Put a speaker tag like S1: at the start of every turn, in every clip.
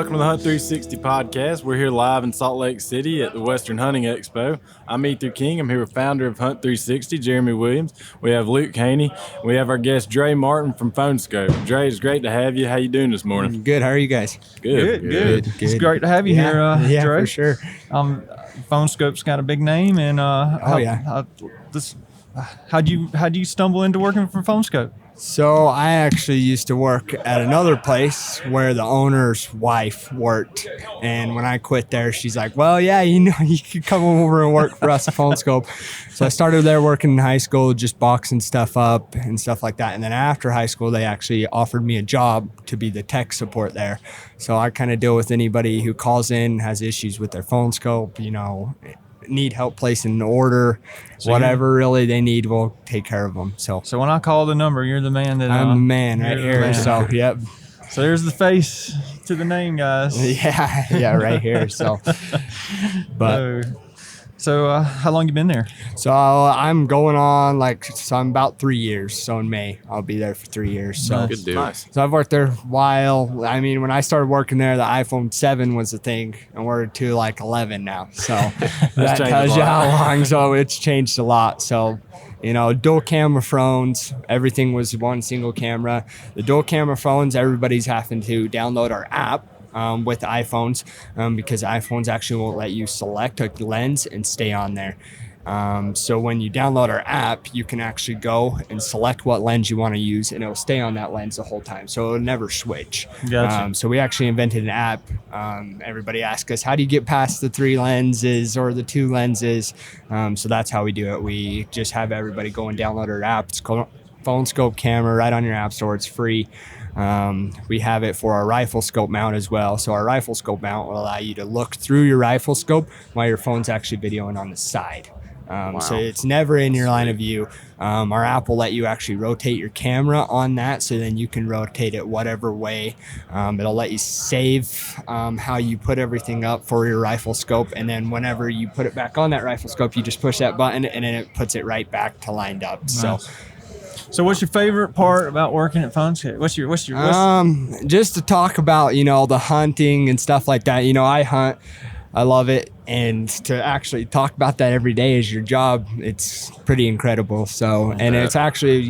S1: welcome to the Hunt360 podcast. We're here live in Salt Lake City at the Western Hunting Expo. I'm Ether King. I'm here with founder of Hunt360, Jeremy Williams. We have Luke Haney. We have our guest, Dre Martin from Phone Skope. Dre, it's great to have you. How you doing this morning?
S2: Good. How are you guys?
S1: Good.
S3: It's great to have you here,
S2: yeah,
S3: Dre.
S2: for sure.
S3: Phone Skope's got a big name, and how'd you stumble into working for Phone Skope?
S2: So I actually used to work at another place where the owner's wife worked, and when I quit there, she's like, "Well, yeah, you could come over and work for us at Phone Skope." So I started there working in high school, just boxing stuff up and stuff like that. And then after high school, they actually offered me a job to be the tech support there. So I kind of deal with anybody who calls in, has issues with their Phone Skope, need help placing an order, whatever really they need, we'll take care of them. So
S3: when I call the number, you're the man that
S2: I'm the man right here.
S3: Man.
S2: So yep.
S3: So there's the face to the name, guys.
S2: Yeah, right here. So, but
S3: so how long you been there?
S2: so I'm going on I'm about 3 years. So in May I'll be there for 3 years. So
S1: Good deal. Nice.
S2: So I've worked there a while. I mean, when I started working there, the iPhone 7 was the thing, and we're to 11 now. So that tells you how long. So it's changed a lot. So, dual camera phones, everything was one single camera. The dual camera phones, everybody's having to download our app with iPhones because iPhones actually won't let you select a lens and stay on there. So when you download our app, you can actually go and select what lens you want to use, and it'll stay on that lens the whole time. So it'll never switch.
S3: Gotcha.
S2: So we actually invented an app. Everybody asks us, how do you get past the 3 lenses or the 2 lenses? So that's how we do it. We just have everybody go and download our app. It's called Phone Skope Camera right on your app store. It's free. We have it for our rifle scope mount as well. So our rifle scope mount will allow you to look through your rifle scope while your phone's actually videoing on the side. So it's never in your line of view. Our app will let you actually rotate your camera on that, so then you can rotate it whatever way. It'll let you save how you put everything up for your rifle scope, and then whenever you put it back on that rifle scope, you just push that button and then it puts it right back to lined up. Nice.
S3: So what's your favorite part about working at Phone Skope? What's your
S2: just to talk about, the hunting and stuff like that. I hunt. I love it. And to actually talk about that every day as your job, it's pretty incredible. So, and it's actually,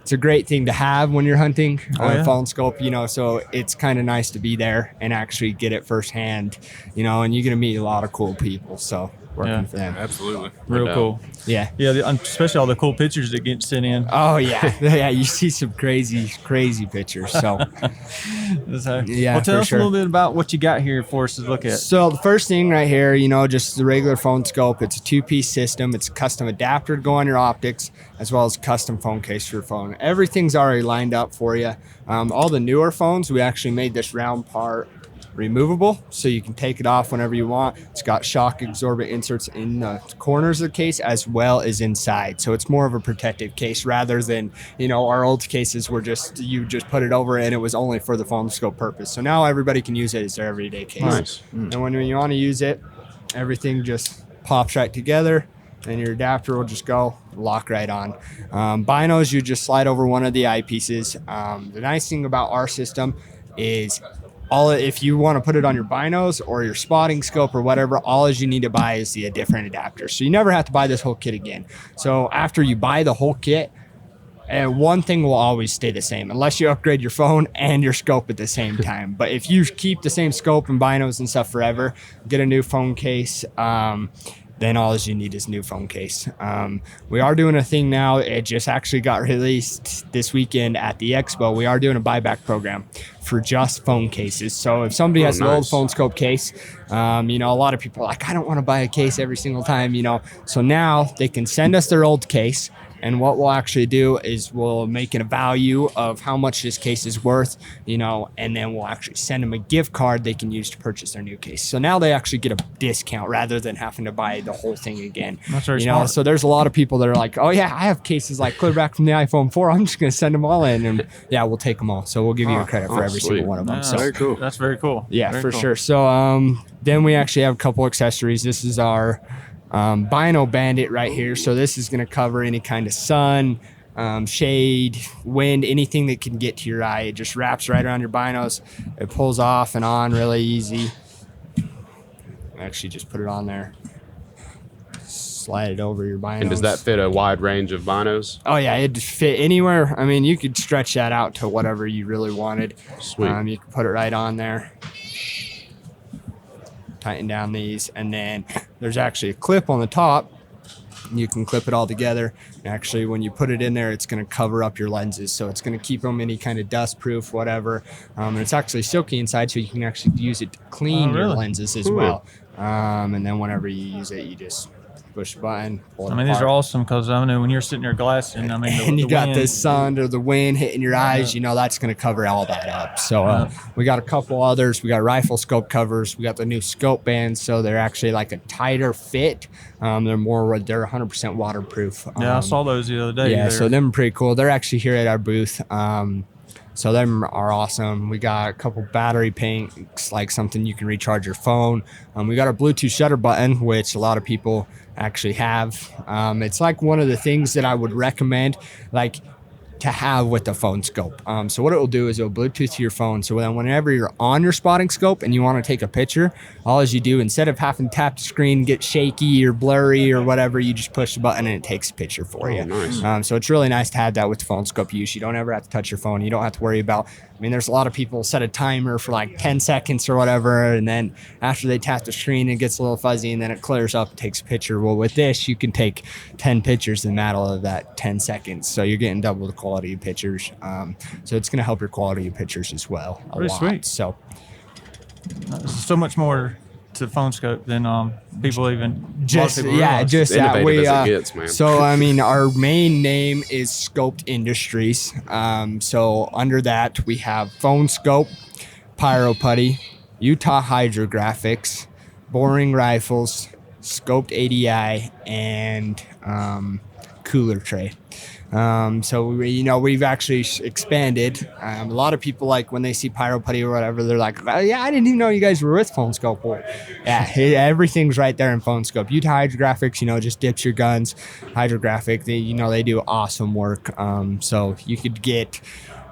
S2: it's a great thing to have when you're hunting on a Phone Skope, so it's kind of nice to be there and actually get it firsthand, and you're going to meet a lot of cool people. So working for them.
S1: Absolutely.
S3: Real cool.
S2: Yeah.
S3: Yeah, especially all the cool pictures that get sent in.
S2: Oh, yeah. Yeah, you see some crazy pictures. So,
S3: yeah. Well, tell us a little bit about what you got here for us to look at.
S2: So, the first thing right here, just the regular Phone Skope. It's a 2-piece system. It's a custom adapter to go on your optics, as well as a custom phone case for your phone. Everything's already lined up for you. All the newer phones, we actually made this round part removable, so you can take it off whenever you want. It's got shock absorbent inserts in the corners of the case as well as inside, so it's more of a protective case rather than our old cases were you just put it over and it was only for the Phone Skope purpose. So now everybody can use it as their everyday case.
S3: Nice.
S2: And when you want to use it, everything just pops right together and your adapter will just go lock right on. Binos, you just slide over one of the eyepieces. The nice thing about our system is if you want to put it on your binos or your spotting scope or whatever, all you need to buy is the different adapter. So you never have to buy this whole kit again. So after you buy the whole kit, one thing will always stay the same unless you upgrade your phone and your scope at the same time. But if you keep the same scope and binos and stuff forever, get a new phone case, then all you need is a new phone case. We are doing a thing now. It just actually got released this weekend at the expo. We are doing a buyback program for just phone cases. So if somebody has an old Phone Skope case, a lot of people are like, I don't want to buy a case every single time, So now they can send us their old case. And what we'll actually do is we'll make it a value of how much this case is worth, and then we'll actually send them a gift card they can use to purchase their new case. So now they actually get a discount rather than having to buy the whole thing again.
S3: That's very smart.
S2: So there's a lot of people that are like, oh yeah, I have cases clear back from the iPhone 4. I'm just going to send them all in, and yeah, we'll take them all. So we'll give you a credit for every single one of them. So
S1: very cool.
S3: That's very cool.
S2: Yeah,
S3: very
S2: for
S3: cool.
S2: sure. So then we actually have a couple accessories. This is our Bino Bandit right here. So this is going to cover any kind of sun, shade, wind, anything that can get to your eye. It just wraps right around your binos. It pulls off and on really easy. Actually, just put it on there. Slide it over your binos.
S4: And does that fit a wide range of binos?
S2: Oh yeah, it'd fit anywhere. I mean, you could stretch that out to whatever you really wanted.
S4: Sweet.
S2: You can put it right on there. Tighten down these, and then there's actually a clip on the top. You can clip it all together. And actually, when you put it in there, it's going to cover up your lenses, so it's going to keep them any kind of dust proof, whatever. And it's actually silky inside, so you can actually use it to clean your lenses as well. And then whenever you use it, you just push a button. Pull it apart.
S3: These are awesome because I know when you're sitting there glassing,
S2: and you got the sun or the wind hitting your eyes, that's going to cover all that up. So we got a couple others. We got rifle scope covers. We got the new scope bands, so they're actually like a tighter fit. They're 100% waterproof.
S3: I saw those the other day.
S2: Yeah, so them are pretty cool. They're actually here at our booth. So them are awesome. We got a couple battery packs, like something you can recharge your phone. We got our Bluetooth shutter button, which a lot of people actually have. It's like one of the things that I would recommend to have with the Phone Skope. So what it will do is it'll Bluetooth to your phone. So then whenever you're on your spotting scope and you want to take a picture, all as you do, instead of having to tap the screen, get shaky or blurry or whatever, you just push the button and it takes a picture for you.
S4: Nice.
S2: So it's really nice to have that with the Phone Skope use. You don't ever have to touch your phone. You don't have to worry about, there's a lot of people set a timer for like 10 seconds or whatever, and then after they tap the screen, it gets a little fuzzy and then it clears up and takes a picture. Well, with this, you can take 10 pictures in the matter of that 10 seconds. So you're getting double the quality of pictures. So it's going to help your quality of pictures as well.
S3: Pretty sweet.
S2: So
S3: much more to Phone Skope than people even
S2: just
S3: people
S2: yeah
S3: realize.
S2: just that
S4: Innovative
S2: we
S4: as it gets, man.
S2: So our main name is Scoped Industries. So under that we have Phone Skope, Pyro Putty, Utah Hydrographics, Boring Rifles, Scoped ADI, and Cooler Tray. So we've actually expanded. A lot of people, like when they see Pyro Putty or whatever, they're like, oh, yeah, I didn't even know you guys were with Phone Skope. Well, yeah, everything's right there in Phone Skope. Utah Hydrographics, just dips your guns. Hydrographic, they do awesome work. So you could get,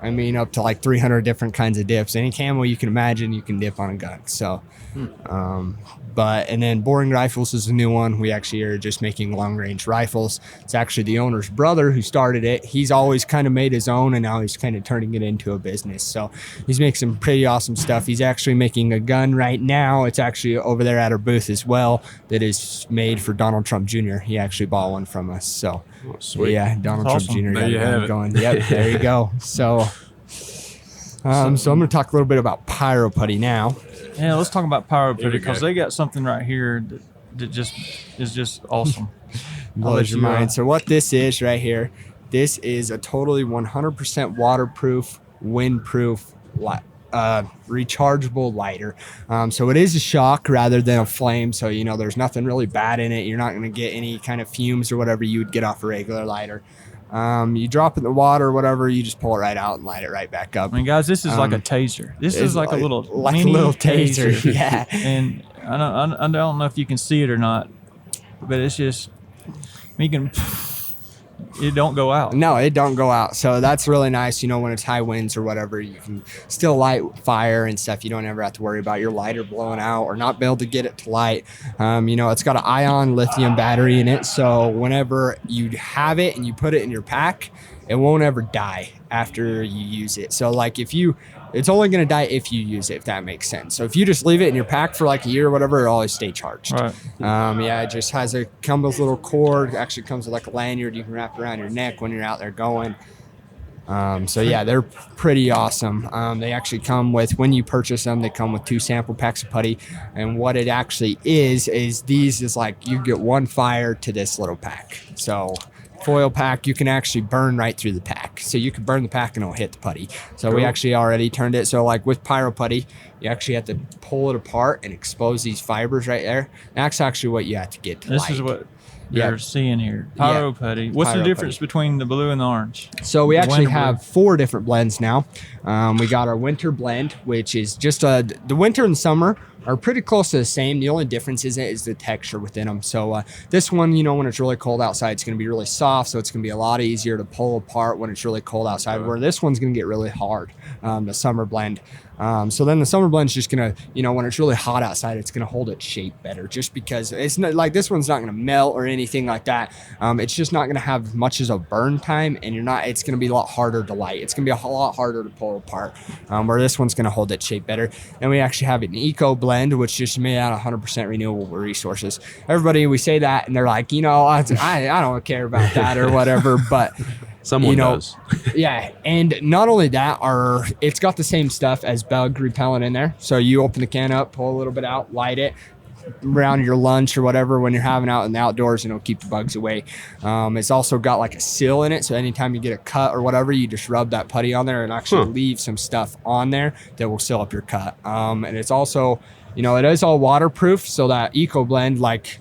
S2: up to like 300 different kinds of dips. Any camo you can imagine, you can dip on a gun. So, and then Boring Rifles is a new one. We actually are just making long range rifles. It's actually the owner's brother who started it. He's always kind of made his own, and now he's kind of turning it into a business. So he's making some pretty awesome stuff. He's actually making a gun right now. It's actually over there at our booth as well, that is made for Donald Trump Jr. He actually bought one from us. So
S4: sweet.
S2: Yeah, Donald
S3: That's
S2: Trump
S3: awesome.
S2: Jr.
S1: There you have it.
S2: going. Yep, there you go. So I'm going to talk a little bit about Pyro Putty now.
S3: Yeah, let's talk about Pyro Putty
S4: we
S3: because
S4: go.
S3: they got something right here that just is just awesome.
S2: Blows your mind. So what this is right here, this is a totally 100% waterproof, windproof, rechargeable lighter. So it is a shock rather than a flame. So, there's nothing really bad in it. You're not going to get any kind of fumes or whatever you would get off a regular lighter. You drop it in the water or whatever, you just pull it right out and light it right back up.
S3: Guys, this is like a taser. This is like a little mini
S2: taser. Yeah.
S3: And I don't know if you can see it or not, but it's just, it don't go out.
S2: No, it don't go out. So that's really nice. When it's high winds or whatever, you can still light fire and stuff. You don't ever have to worry about your lighter blowing out or not be able to get it to light. It's got an ion lithium battery in it. So whenever you have it and you put it in your pack, it won't ever die after you use it. So it's only going to die if you use it, if that makes sense. So if you just leave it in your pack for like a year or whatever, it'll always stay charged.
S3: Right.
S2: It just comes with a little cord. It actually comes with like a lanyard you can wrap around your neck when you're out there going. They're pretty awesome. They actually come with, when you purchase them, they come with 2 sample packs of putty. And what it actually is these is like you get 1 fire to this little pack. So foil pack, you can actually burn right through the pack. So you can burn the pack and it'll hit the putty. So we actually already turned it. So like with Pyro Putty, you actually have to pull it apart and expose these fibers right there. That's actually what you have to get to
S3: This
S2: light.
S3: is what you're seeing here. Pyro Putty. What's
S2: Pyro
S3: the difference
S2: Putty.
S3: between the blue and the orange?
S2: So we actually
S3: Winter
S2: have 4 different blends now. We got our winter blend, which is just the winter and summer are pretty close to the same. The only difference is the texture within them. So this one, you know, when it's really cold outside, it's going to be really soft. So it's going to be a lot easier to pull apart when it's really cold outside, where this one's going to get really hard, the summer blend. So then the summer blend's just going to, you know, when it's really hot outside, it's going to hold its shape better, just because it's not like this one's not going to melt or anything like that. It's just not going to have much as a burn time, and it's going to be a lot harder to light. It's going to be a lot harder to pull apart, where this one's going to hold its shape better. Then we actually have an eco blend, which is made out of 100% renewable resources. Everybody, we say that and they're like, you know, I don't care about that or whatever, but
S4: someone does.
S2: Yeah, and not only that, it's got the same stuff as bug repellent in there. So you open the can up, pull a little bit out, light it around your lunch or whatever when you're having out in the outdoors, and it'll keep the bugs away. It's also got like a seal in it, so anytime you get a cut or whatever, you just rub that putty on there and actually leave some stuff on there that will seal up your cut. And it's also, you know, it is all waterproof, so that eco blend, like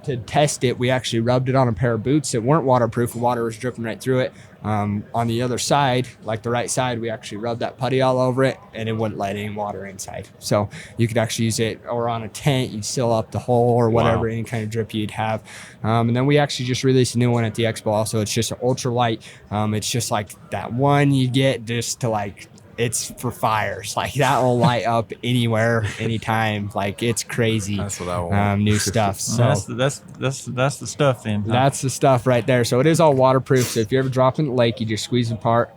S2: to test it, we actually rubbed it on a pair of boots that weren't waterproof, and water was dripping right through it. On the other side, like the right side, we actually rubbed that putty all over it, and it wouldn't let any water inside. So you could actually use it, or on a tent, you'd seal up the hole or whatever, any kind of drip you'd have. And then we actually just released a new one at the expo also. It's just an ultra light. It's just like that one you get just to like, it's for fires. Like that will light up anywhere, anytime. Like it's crazy.
S1: That's what I want.
S2: New stuff. So
S3: that's the stuff then. Huh?
S2: That's the stuff right there. So it is all waterproof. So if you ever drop in the lake, you just squeeze it apart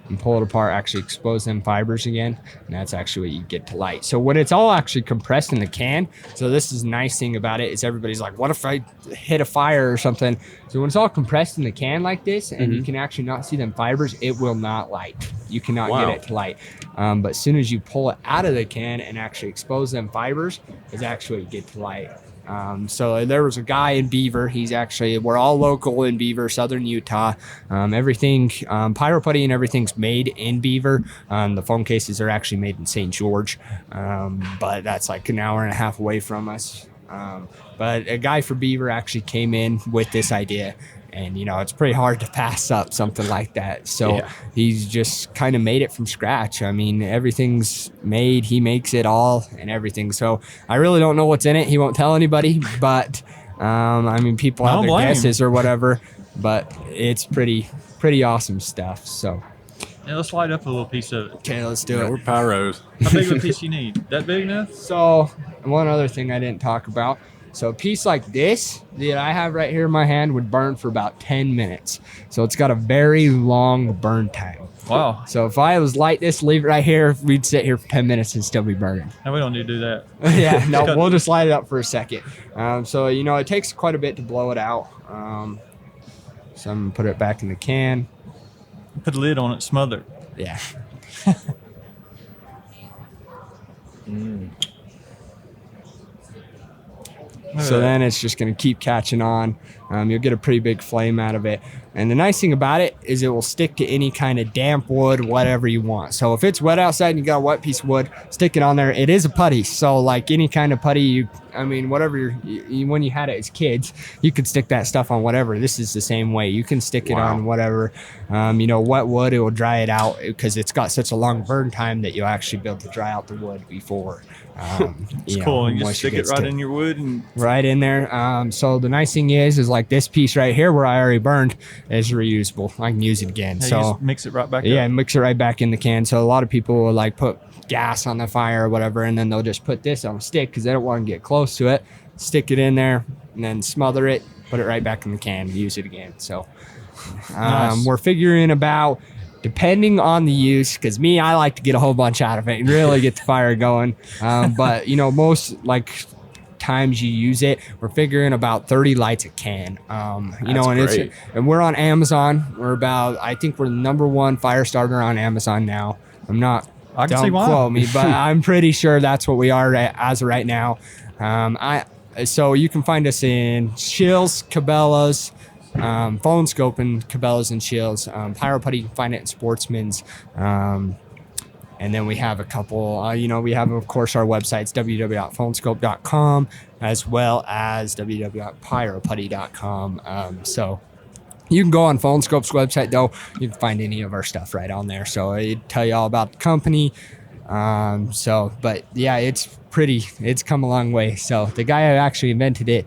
S2: and pull it apart, actually expose them fibers again, and that's actually what you get to light. So when it's all actually compressed in the can, so this is the nice thing about it, is everybody's like, what if I hit a fire or something? So when it's all compressed in the can like this, and you can actually not see them fibers, it will not light. You cannot get it to light. But as soon as you pull it out of the can and actually expose them fibers, is actually what you get to light. So there was a guy in Beaver. We're all local in Beaver, southern Utah. Everything, Pyro Putty and everything's made in Beaver. The phone cases are actually made in St. George, but that's like an hour and a half away from us. But a guy for Beaver actually came in with this idea. And, you know, it's pretty hard to pass up something like that. So he's just kind of made it from scratch. I mean, everything's made. He makes it all and everything. So I really don't know what's in it. He won't tell anybody. But, I mean, people have their guesses or whatever. But it's pretty awesome stuff. So.
S3: Yeah, let's light up a little piece of it.
S2: Okay, let's do it.
S1: We're pyros.
S3: How big of a piece you need? That big enough?
S2: So one other thing I didn't talk about. So a piece like this that I have right here in my hand would burn for about 10 minutes. So it's got a very long burn time.
S3: Wow.
S2: So if I was light this, leave it right here, we'd sit here for 10 minutes and still be burning.
S3: No, we don't need to do that.
S2: Yeah, no, we'll just light it up for a second. So, you know, it takes quite a bit to blow it out. So I'm going to put it back in the can.
S3: Put a lid on it, smother it.
S2: Yeah. So then it's just going to keep catching on. You'll get a pretty big flame out of it. And the nice thing about it is it will stick to any kind of damp wood, whatever you want. So if it's wet outside and you got a wet piece of wood, stick it on there. It is a putty. So like any kind of putty, whatever, when you had it as kids, you could stick that stuff on whatever. This is the same way. You can stick it on whatever. Wet wood, it will dry it out because it's got such a long burn time that you'll actually be able to dry out the wood before.
S3: It's cool. You just stick it right in your wood and
S2: right in there. So the nice thing is like this piece right here where I already burned is reusable. I can use it again.
S3: Yeah,
S2: so
S3: mix it right back
S2: up. Mix it right back in the can. So a lot of people will like put gas on the fire or whatever, and then they'll just put this on a stick because they don't want to get close to it. Stick it in there and then smother it, put it right back in the can, use it again. So nice. We're figuring about, depending on the use, because I like to get a whole bunch out of it and really get the fire going. But most like times you use it, we're figuring about 30 lights a can. And we're on Amazon. I think we're the #1 fire starter on Amazon now.
S3: I can see why.
S2: Don't quote me, but I'm pretty sure that's what we are as of right now. So you can find us in Chills, Cabela's, Phone Skope and Cabela's and Chills. Pyro Putty, you can find it in Sportsman's. And then we have a couple, we have, of course, our websites, www.phoneskope.com, as well as www.pyroputty.com. So you can go on Phone Skope's website, though. You can find any of our stuff right on there. So it'd tell you all about the company, But yeah, it's come a long way. So the guy who actually invented it,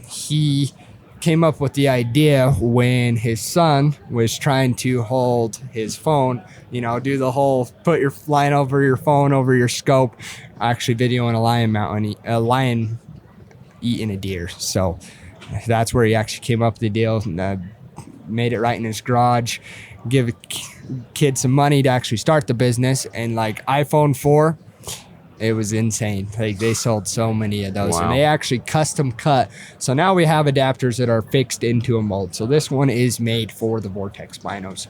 S2: he came up with the idea when his son was trying to hold his phone, do the whole put your line over your phone over your scope, actually videoing a lion eating a deer. So that's where he actually came up with the deal, made it right in his garage, give a kid some money to actually start the business. And like iPhone 4, it was insane. Like they sold so many of those.
S4: Wow.
S2: And they actually custom cut. So now we have adapters that are fixed into a mold. So this one is made for the Vortex binos.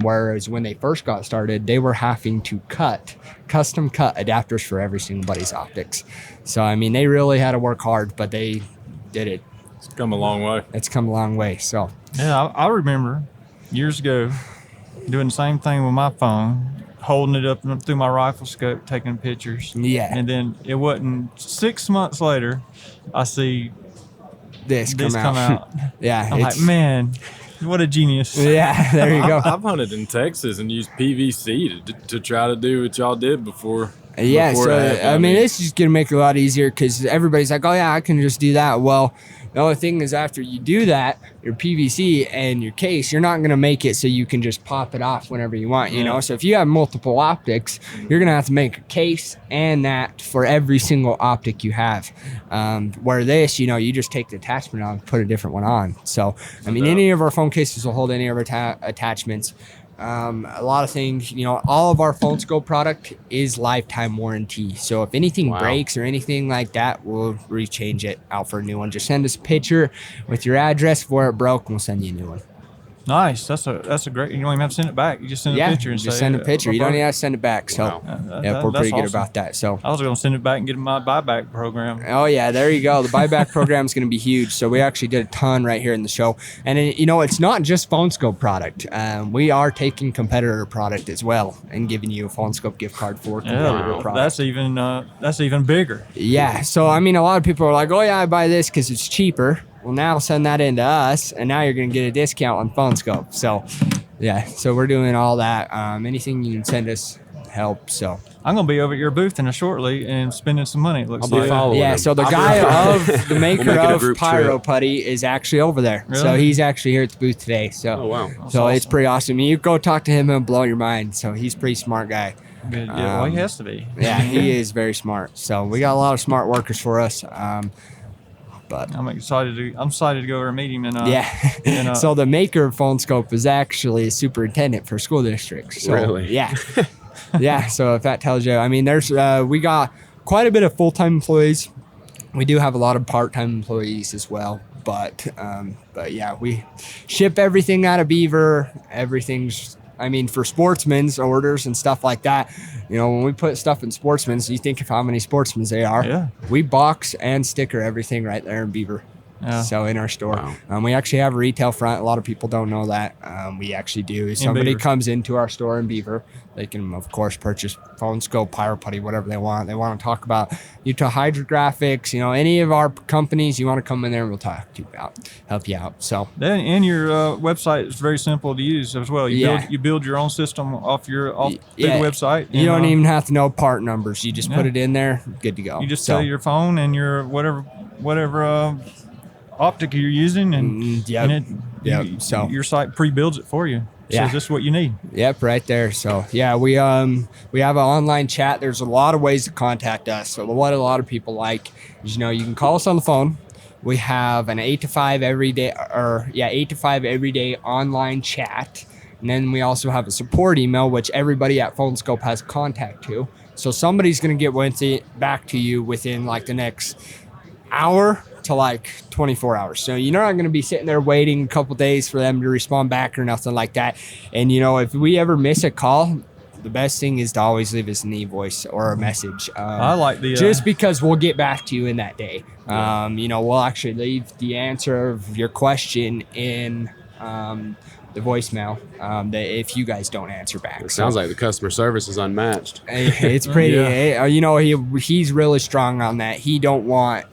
S2: Whereas when they first got started, they were having to custom cut adapters for every single buddy's optics. So, I mean, they really had to work hard, but they did it.
S1: It's come a long way.
S2: It's come a long way. So
S3: Yeah, I remember years ago doing the same thing with my phone, holding it up through my rifle scope, taking pictures.
S2: Yeah.
S3: And then it wasn't 6 months later, I see
S2: this
S3: come out.
S2: Yeah.
S3: I'm like, man, what a genius.
S2: Yeah, there you go.
S1: I've hunted in Texas and used PVC to try to do what y'all did before.
S2: Yeah,
S1: before
S2: so
S1: it happened.
S2: I mean, it's just gonna make it a lot easier because everybody's like, oh yeah, I can just do that. Well, the only thing is after you do that, your PVC and your case, you're not gonna make it so you can just pop it off whenever you want, you know? So if you have multiple optics, you're gonna have to make a case and that for every single optic you have. Where this, you just take the attachment on, put a different one on. So, I mean, any of our phone cases will hold any of our attachments. A lot of things, all of our Phone Skope product is lifetime warranty. So if anything breaks or anything like that, we'll rechange it out for a new one. Just send us a picture with your address of where it broke, and we'll send you a new one.
S3: Nice. That's a great. You don't even have to send it back. You just send a picture and
S2: just
S3: say,
S2: send a picture. You don't even have to send it back. So we're pretty good
S3: awesome.
S2: about that. So
S3: I was going to send it back and get my buyback program.
S2: oh yeah, there you go. The buyback program is going to be huge. So we actually did a ton right here in the show, and it's not just Phone Skope product. We are taking competitor product as well and giving you a Phone Skope gift card for competitor product.
S3: That's even bigger.
S2: Yeah. So I mean, a lot of people are like, oh yeah, I buy this because it's cheaper. Well, now send that into us, and now you're going to get a discount on Phone Skope. So, yeah, so we're doing all that. Anything you can send us helps. So
S3: I'm going to be over at your booth in shortly and spending some money. It looks
S4: I'll be
S3: like.
S4: following
S2: yeah.
S4: him.
S2: So the guy of the maker
S4: We'll
S2: of
S4: group
S2: Pyro
S4: trip.
S2: Putty is actually over there.
S3: Really?
S2: So he's actually here at the booth today. So
S4: Oh, wow.
S2: So
S3: That's
S2: it's pretty awesome. You go talk to him and blow your mind. So he's a pretty smart guy.
S3: Good. Yeah, well, he has to be.
S2: Yeah, he is very smart. So we got a lot of smart workers for us. But
S3: I'm excited to go over and meet him. And
S2: yeah. So the maker of Phone Skope is actually a superintendent for school districts. So,
S4: Really?
S2: Yeah. Yeah. So if that tells you, I mean, there's we got quite a bit of full-time employees. We do have a lot of part-time employees as well. But yeah, we ship everything out of Beaver. Everything's, I mean, for Sportsman's orders and stuff like that, when we put stuff in Sportsman's, you think of how many Sportsman's they are.
S3: Yeah.
S2: We box and sticker everything right there in Beaver.
S3: Yeah.
S2: So in our store.
S4: Wow.
S2: We actually have a retail front. A lot of people don't know that. We actually do. If somebody
S3: Beaver.
S2: comes into our store in Beaver, they can, of course, purchase Phone Skope, Pyro Putty, whatever they want. They want to talk about Utah Hydrographics, any of our companies, you want to come in there and we'll talk to you about, help you out. So
S3: And your website is very simple to use as well.
S2: Yeah.
S3: You build your own system off the website.
S2: You don't
S3: and,
S2: even have to know part numbers. You just put it in there, good to go.
S3: You just tell your phone and your whatever optic you're using, and your site pre-builds it for you.
S2: Yeah.
S3: Says this is what you need.
S2: Yep, right there. So yeah, we have an online chat. There's a lot of ways to contact us. So what a lot of people like is, you can call us on the phone. We have an 8 to 5 every day, 8 to 5 every day online chat. And then we also have a support email, which everybody at Phone Skope has contact to. So somebody's going to get back to you within like the next hour to like 24 hours. So you're not going to be sitting there waiting a couple days for them to respond back or nothing like that. And, if we ever miss a call, the best thing is to always leave us an e-voice or a message.
S3: I like the...
S2: just because we'll get back to you in that day. We'll actually leave the answer of your question in the voicemail if you guys don't answer back.
S4: It sounds like the customer service is unmatched.
S2: It's pretty, he's really strong on that. He don't want,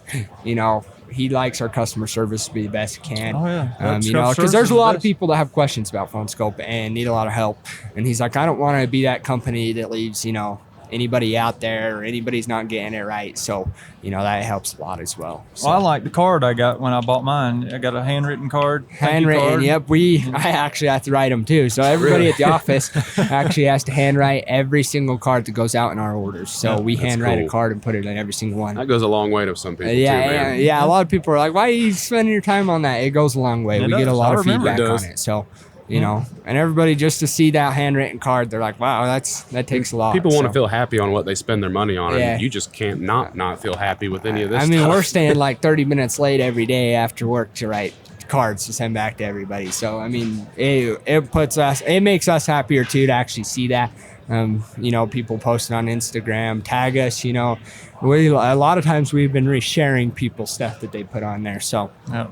S2: he likes our customer service to be the best it can.
S3: Oh yeah.
S2: You know, because there's a lot of people that have questions about Phone Skope and need a lot of help. And he's like, I don't want to be that company that leaves, you know, anybody out there or anybody's not getting it right. So, you know, that helps a lot as well. So.
S3: Well, I like the card I got when I bought mine. I got a handwritten card.
S2: Handwritten,
S3: card.
S2: yep. I actually have to write them too. So everybody at the office actually has to handwrite every single card that goes out in our orders. So we handwrite a card and put it in every single one.
S4: That goes a long way to some people too, man.
S2: Yeah. A lot of people are like, why are you spending your time on that? It goes a long way. We get a lot of feedback on it. So, you know, and everybody just to see that handwritten card, they're like, wow, that takes a lot.
S4: People want to feel happy on what they spend their money on,
S2: Yeah.
S4: and you just can't not feel happy with any of this
S2: I mean,
S4: stuff.
S2: we're staying like 30 minutes late every day after work to write cards to send back to everybody. So, I mean, it makes us happier too to actually see that. You know, people posting on Instagram, tag us, you know. A lot of times we've been resharing people's stuff that they put on there. So,
S3: Yeah.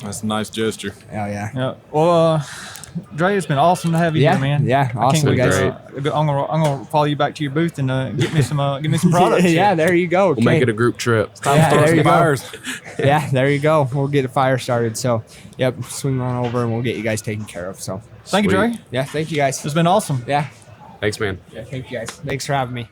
S1: That's a nice gesture.
S2: oh yeah.
S3: Yeah. Well, Dre, it's been awesome to have you
S2: Yeah,
S3: here, man.
S2: yeah, awesome,
S3: I can't
S2: guys.
S3: wait I'm gonna follow you back to your booth and get me some products.
S2: Yeah, there you go.
S4: We'll make it a group trip.
S2: Yeah,
S1: Start
S2: there
S1: some
S2: you go.
S1: fires.
S2: Yeah, there you go. We'll get a fire started. So, yep, swing on over and we'll get you guys taken care of. So,
S3: Thank you, Dre.
S2: yeah, thank you guys.
S3: It's been awesome.
S2: Yeah,
S4: Thanks, man.
S2: thank you guys. Thanks for having me.